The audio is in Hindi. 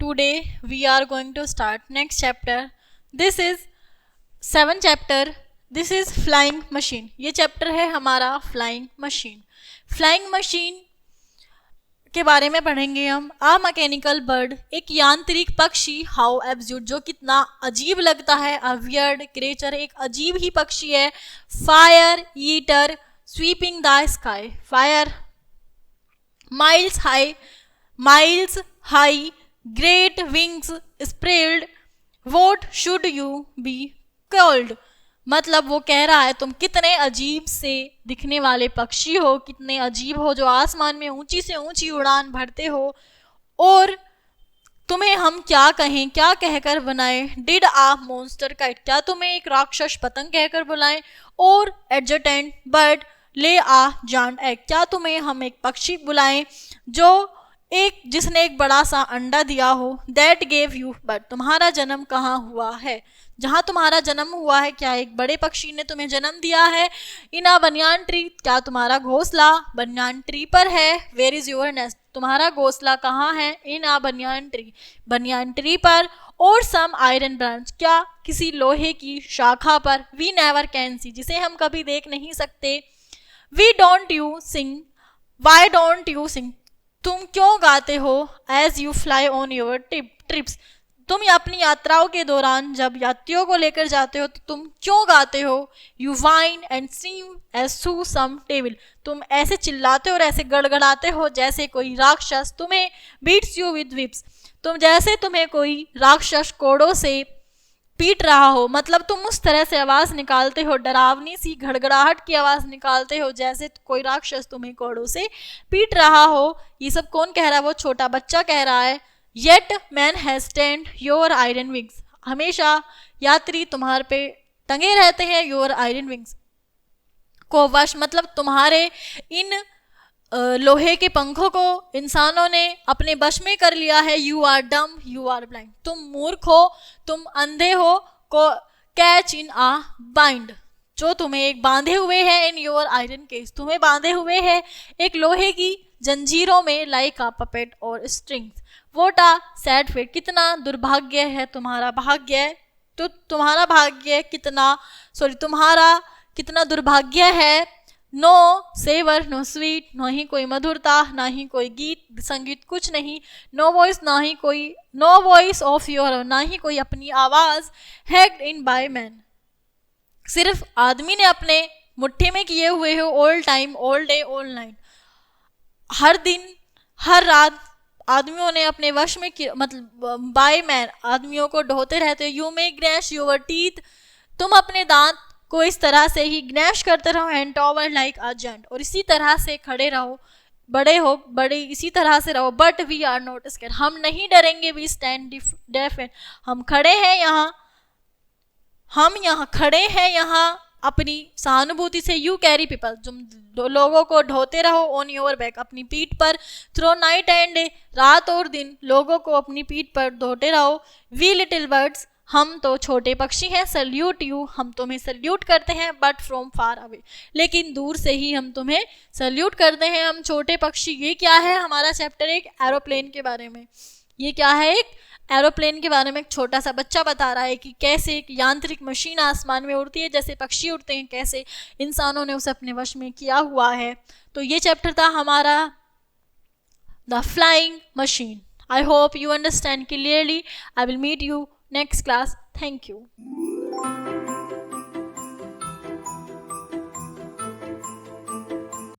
today we are going to start next chapter. This is 7th chapter. This is flying machine. ये चैप्टर है हमारा फ्लाइंग मशीन. फ्लाइंग मशीन के बारे में पढ़ेंगे हम. आ मैकेनिकल बर्ड, एक यांत्रिक पक्षी. हाउ एब्सूर्ड, जो कितना अजीब लगता है. अ वियर्ड क्रिएचर, एक अजीब ही पक्षी है. Fire eater, sweeping the sky. Fire, miles high, great wings spread, what should you be called. मतलब वो कह रहा है तुम कितने अजीब से दिखने वाले पक्षी हो, कितने अजीब हो जो आसमान में ऊंची से ऊंची उड़ान भरते हो, और तुम्हें हम क्या कहें, क्या कहकर बनाए. डिड आ मॉन्स्टर काइट, क्या तुम्हें एक राक्षस पतंग कहकर बुलाएं. और एडजटेंट बर्ड ले आ जांट एग, क्या तुम्हें हम एक पक्षी बुलाएं जिसने एक बड़ा सा अंडा दिया हो. दैट गेव यू बर्थ, तुम्हारा जन्म कहाँ हुआ है, जहाँ तुम्हारा जन्म हुआ है. क्या एक बड़े पक्षी ने तुम्हें जन्म दिया है. इन अ बनियान ट्री, क्या तुम्हारा घोंसला बनियान ट्री पर है. वेयर इज योर नेस्ट, तुम्हारा घोंसला कहाँ है. इन अ बनियान ट्री, बनियान ट्री पर. और सम आयरन ब्रांच, क्या किसी लोहे की शाखा पर. वी नेवर कैन सी, जिसे हम कभी देख नहीं सकते. Why don't you sing, why don't you sing, तुम क्यों गाते हो. As you fly on your trips, तुम अपनी यात्राओं के दौरान जब यात्रियों को लेकर जाते हो तो तुम क्यों गाते हो. You whine and sing as to some table, तुम ऐसे चिल्लाते और ऐसे गड़गड़ाते हो जैसे कोई राक्षस तुम्हें बीट्स यू विद विप्स, तुम्हें कोई राक्षस कोड़ों से पीट रहा हो. मतलब तुम उस तरह से आवाज निकालते हो, डरावनी सी घड़घड़ाहट की आवाज निकालते हो जैसे कोई राक्षस तुम्हें कोड़ों से पीट रहा हो. ये सब कौन कह रहा है, वो छोटा बच्चा कह रहा है. Yet man has tend your iron wings, हमेशा यात्री तुम्हारे पे टंगे रहते हैं. योर आयरन विंग्स को वश, मतलब तुम्हारे इन लोहे के पंखों को इंसानों ने अपने वश में कर लिया है. You are dumb, you are blind, तुम मूर्ख हो, तुम अंधे हो. को कैच इन आ बाइंड, जो तुम्हें एक बांधे हुए है. इन योर आयरन केस, तुम्हें बांधे हुए है एक लोहे की जंजीरों में. लाइक आ पपेट और स्ट्रिंग्स. वोट आ सैड फेट, कितना दुर्भाग्य है तुम्हारा भाग्य. तो तुम्हारा भाग्य तुम्हारा कितना दुर्भाग्य है. नो सेवर नो स्वीट, ना ही कोई मधुरता, ना ही कोई गीत संगीत, कुछ नहीं. No voice, no voice of your, ना ही कोई अपनी आवाज. हैक्ड इन बाय मैन, सिर्फ आदमी ने अपने मुट्ठी में किए हुए हो. All time, all day, all night, हर दिन हर रात आदमियों ने अपने वश में मतलब बाय मैन, आदमियों को ढोते रहते. यू मे ग्नैश योर टीथ, तुम अपने दांत को इस तरह से ही ग्नैश करते रहो. And tower like a giant, और इसी तरह से खड़े रहो, बड़े इसी तरह से रहो. But we are not scared, हम नहीं डरेंगे. वी स्टैंड डेफेंड, हम खड़े हैं यहाँ अपनी सहानुभूति से. यू कैरी पीपल, तुम लोगों को ढोते रहो. ऑन योर बैक, अपनी पीठ पर. थ्रो नाइट एंड डे, रात और दिन लोगों को अपनी पीठ पर ढोते रहो. वी लिटिल बर्ड्स, हम तो छोटे पक्षी हैं. सल्यूट यू, हम तुम्हें सल्यूट करते हैं. बट फ्रॉम फार अवे, लेकिन दूर से ही हम तुम्हें सल्यूट करते हैं. हम छोटे पक्षी. ये क्या है, हमारा चैप्टर एक एरोप्लेन के बारे में. ये क्या है, एक एरोप्लेन के बारे में एक छोटा सा बच्चा बता रहा है कि कैसे एक यांत्रिक मशीन आसमान में उड़ती है, जैसे पक्षी उड़ते हैं, कैसे इंसानों ने उसे अपने वश में किया हुआ है. तो ये चैप्टर था हमारा the flying machine. I hope you understand clearly. I will meet you next class. Thank you.